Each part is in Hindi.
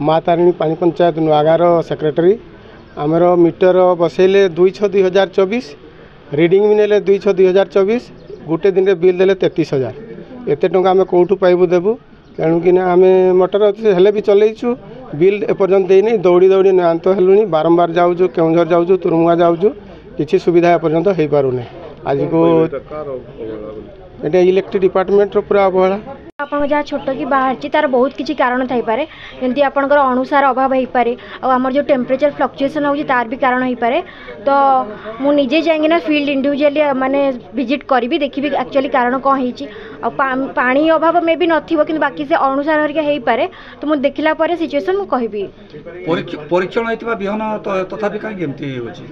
माँ तारिणी पानी पंचायत नुआगार सेक्रेटरी आमर मीटर बसैले 2/6/2024 रिडिंग भी नेले 2/6/2024 गोटे दिन में बिल देले 33,000 एत टाँग आम कौटू पाइबू देबू तेणुक आम मोटर हेले भी चलैचु बिल एपर्यंत देनी दौड़ी दौड़ी नांत हेलुनी बारंबार जाऊँ केउझर जाऊँ तुरमुआ जाऊँ किसी सुविधा एपर्यंत हो पारूनी आज को ये इलेक्ट्रिक डिपार्टमेंट पूरा अवहेला आपन जहाँ छोट कि बाहर तार बहुत किसी कारण थाईपे जमी आपंकर अनुसार अभाव हो पारे आमर जो टेम्परेचर फ्लक्चुएसन हो तार भी कारण हो पारे तो मुझे जाइना फील्ड इंडिविजुअली माने विजिट करी देखी एक्चुअली कारण कौन हो पानी अभाव में भी नथिबो कि बाकी से अनुसार हरिका हो पारे तो मुझे देखला पर सिचुएसन मु कहबी परीक्षण होइतबा बिहन तथापि काई केमती होची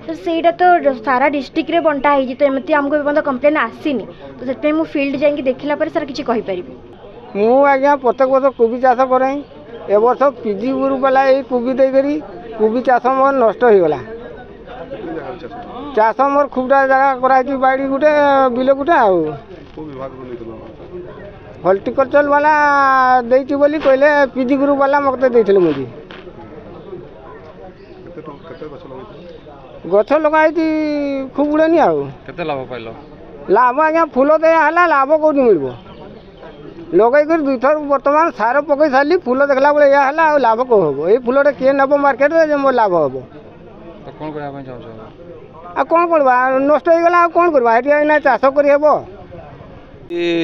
तो सेटा तो सारा डिस्ट्रिक्ट रे बंटा है तो एमती हमको एपर्यंत कंप्लेन आसीनी तो से फील्ड जाइए देखला पर सारा किसी कहीपरि मु आज्ञा प्रत्येक वर्ष कोबी चाष करें ए वर्ष पिजी गुरु वाला ये कोबी देकरी कोबी चाष मोर नष्ट हो गला चाष मोर खूबटा जगह कराई बाड़ी गुटे बिल गुटे हॉर्टिकल्चर वाला देती बोली कहले पिजी गुरु वाला मते देथिले मुझे गछ लगाई खूब गुड़े नहीं आते लाभ पाइल लाभ आज्ञा फूल दिया लाभ कौटी मिल लगे दुई थर बर्तमान सार पकई सारी फूल देखला बेले या लाभ कौन हम ये फूलटा किए नब मार्केट में मोर लाभ हम कौन करवा नष्ट हो गला कौन करवा ये चाष करहब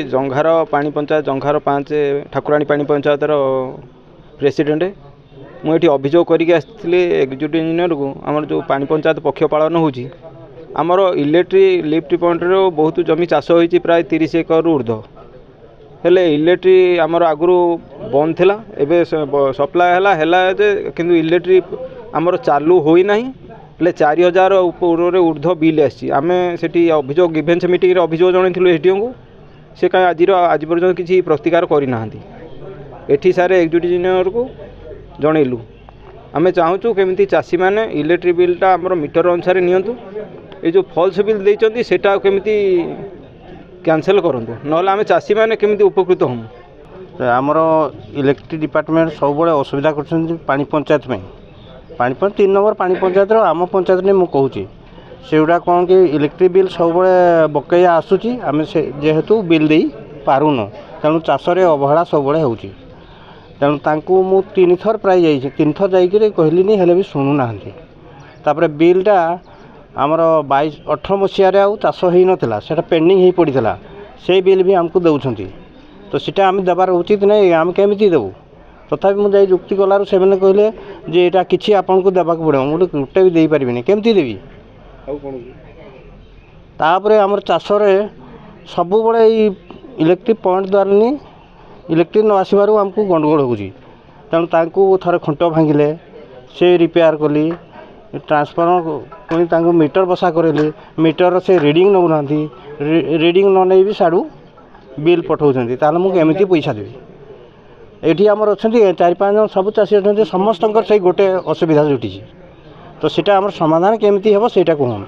जंघार पानी पंचायत जंघार 5 ठाकुराणी पानी पंचायतर प्रेसिडेंट मुझे अभियोग करके एग्जीक्यूटिव इंजीनियर को आमर जो पानी पंचायत पक्ष पालन होची आमर इलेक्ट्रिक लिफ्ट पॉइंट बहुत जमी चाष होती प्राय 30 एकड़ ऊर्ध हेले इलेक्ट्रिक आमर आगु बंद थिला एबे सप्लाय है किंतु इलेक्ट्रिक आमर चालू होई नाही हेले 4,000 ऊपर ऊर्ध बिल आसी आम से अभियोग गिभेन्स मीटिंग अभियोग जन एसडीओ को से कहीं आज पर्यटन किसी प्रतिकार करना एठी सारे एग्जीक्यूटिव इंजीनियर को जनइलु आम चाहूँ केमी चाषी मैंने इलेक्ट्रिक बिलटा आमर मीटर अनुसार नियंतु ये जो फॉल्स बिल देते सेटा केमी कैंसल करूँ ना आम चाषी मैंने केमी उपकृत हम आमर इलेक्ट्रिक डिपार्टमेंट सब बड़े असुविधा कर पानी पंचायत में पानी 3 नंबर पानी पंचायत आम पंचायत ने मुझे कहूँ से गुड़ा कौन कि इलेक्ट्रिक बिल सब बड़े बकैया आसूँ आम जेहेतु बिल दे पारूनु तेणु चाष अवहेला सब बड़े हो तेणु तांकु मु 3 थर प्राय जाइए 3 थर जाइए कहलिनी हेले भी शुणुना तापर बिलटा आमर 22-18 मसीह आउ चाष हो नाला से पेंडिंग हो पड़ा से बिल भी आमको दौरान तो सीटा आम देवार उचित नहीं आम केमी देवु तथापि मुझे जुक्ति कलु से कहले जे यहाँ किसी आपन को देवाक पड़ो मुझे गोटे भी दे पारि केमती देवी तापर आमर चाष सब बड़े इलेक्ट्रिक पॉइंट द्वारा नहीं इलेक्ट्रिक न आसबार आमको गंडगोल हो तेणु तांकु थरे खुंट भांगिले से रिपेयर कली ट्रांसफॉर्मर पुणी मीटर बसा करेली मीटर से रीडिंग नौना रीडिंग न नहीं भी साड़ू बिल पठाऊँ ताल मुझे एमती पैसा देवी ये आमर अच्छा 4-5 जन सब चाषी अच्छा समस्त से गोटे असुविधा जुटी तो सीटा आमर समाधान केमती हम से कहूँ।